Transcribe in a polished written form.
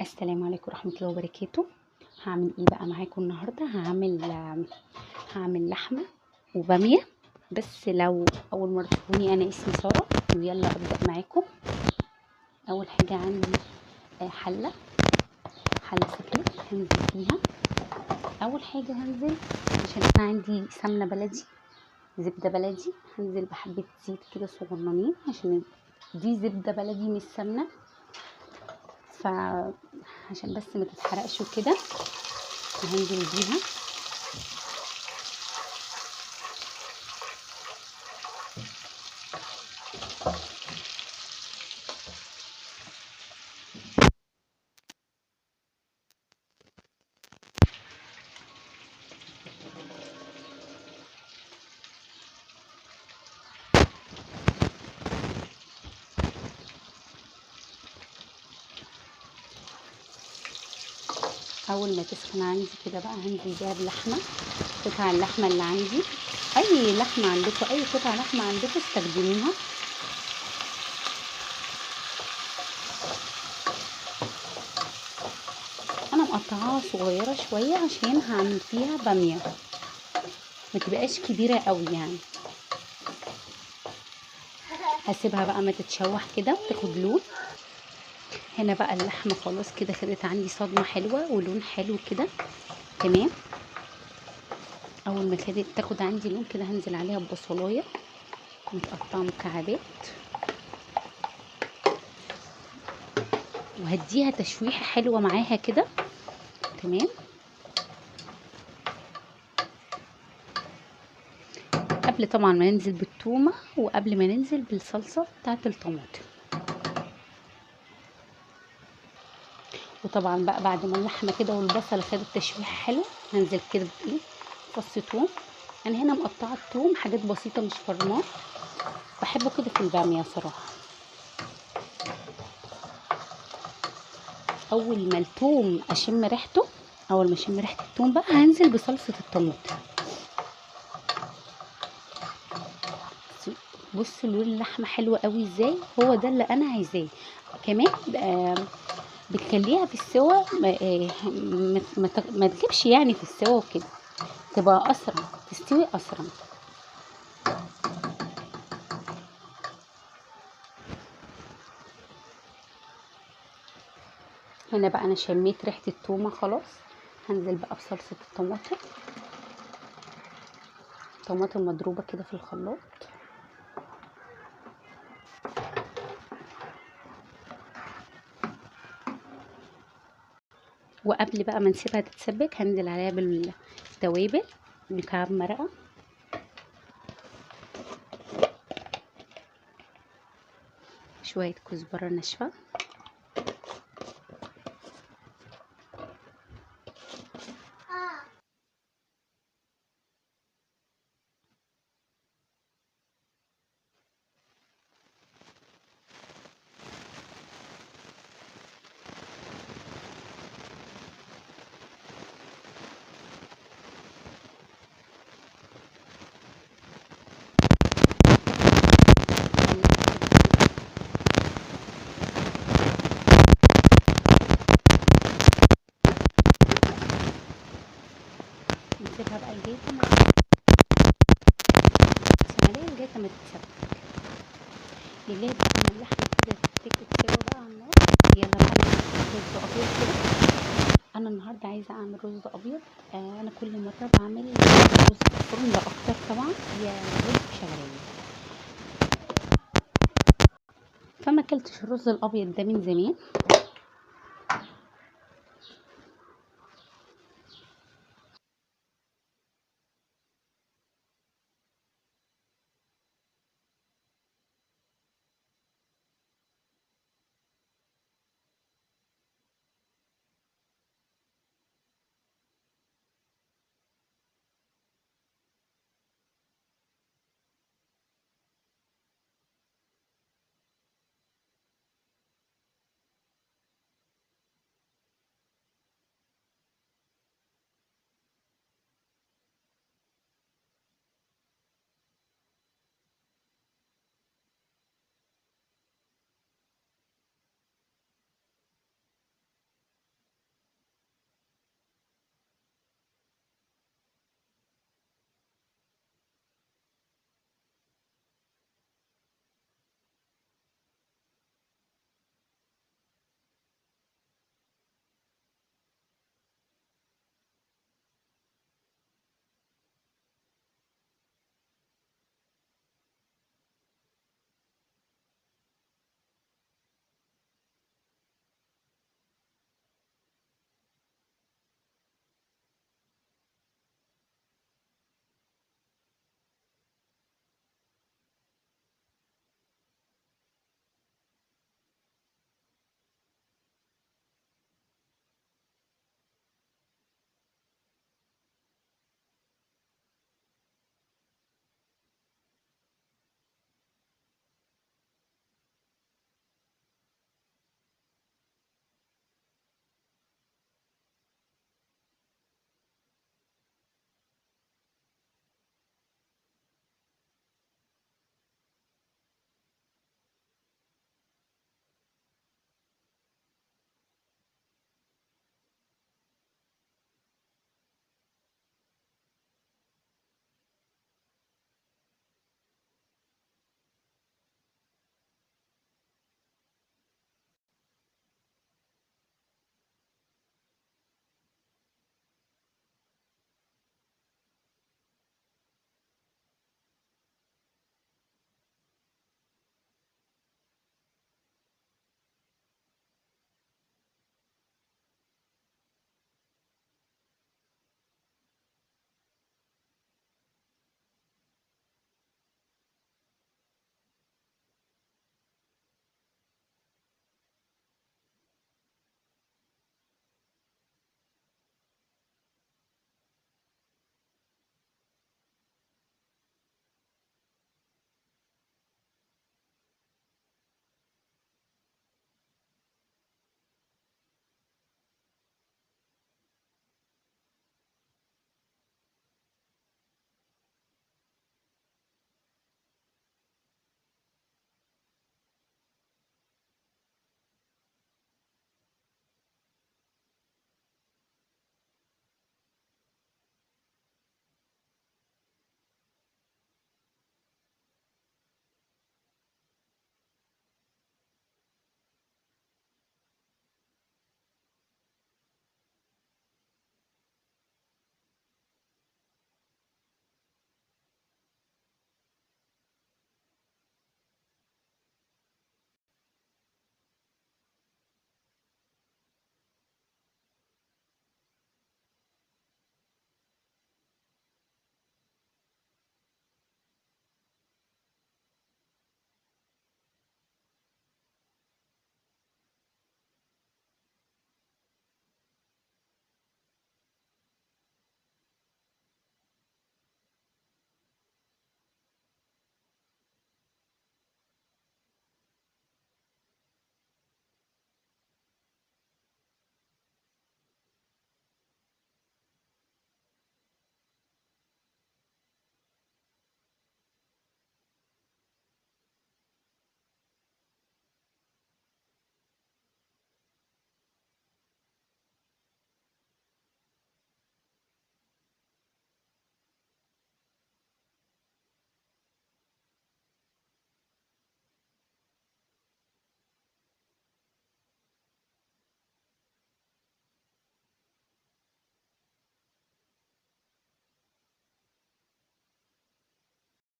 السلام عليكم ورحمة الله وبركاته. هعمل ايه بقى معاكم النهاردة؟ هعمل لحمة وبامية. بس لو اول مرة تشوفوني، انا اسمي سارة، ويلا ابدأ معاكم. اول حاجة عندي حلة سفلة هنزل فيها. اول حاجة هنزل عشان انا عندي سمنة بلدي، زبدة بلدي، هنزل بحبة زيت كده صغننين عشان دي زبدة بلدي مش سمنة، فعشان بس ما تتحرقش وكده هنزل بيها. اول ما تسخن عندي كده بقى هنزل بيها بلحمه، قطع اللحمه اللي عندي، اي لحمه عندكم، اي قطع لحمه عندكم استخدموها. انا مقطعاها صغيره شويه عشان هعمل فيها باميه، ما تبقاش كبيره قوي يعني. هسيبها بقى ما تتشوح كده وتاخد لون. هنا بقى اللحمه خلاص كده خدت عندي صدمه حلوه ولون حلو كده تمام. اول ما تاخد عندي لون كده هنزل عليها ببصلايه متقطعه مكعبات، وهديها تشويحه حلوه معاها كده تمام. قبل طبعا ما ننزل بالثومه وقبل ما ننزل بالصلصه بتاعه الطماطم. وطبعا بقى بعد ما اللحمه كده والبصل خدت تشويحه حلوه هنزل كده بايه، فص ثوم. انا هنا مقطعه الثوم حاجات بسيطه مش فرماه، بحبه كده في الباميه صراحه. اول ما الثوم اشم ريحته، اول ما اشم ريحه الثوم بقى هنزل بصلصه الطماطم. بصوا لون اللحمه حلوه قوي ازاي، هو ده اللي انا عايزاه. كمان بتخليها في السوا ما تجيبش يعني في السوا وكده، تبقى اسرع، تستوي اسرع. هنا بقى انا شميت ريحه التومه خلاص، هنزل بقى بصلصه الطماطم، طماطم مضروبه كده في الخلاط. وقبل بقى ما نسيبها تتسبك هنزل عليها بالتوابل، مكعب مرقه، شويه كزبره ناشفه، نسيبها بقى لغايه ما تتسبك، لغايه بقى ما اللحمه كده تستوي بقى على النار. يلا بقى نعمل رز ابيض كده. انا النهارده عايزه اعمل رز ابيض. انا كل مره بعمل رز فرن، لا اكتر طبعا، يا رز بشعريه. فما اكلتش الرز الابيض ده من زمان،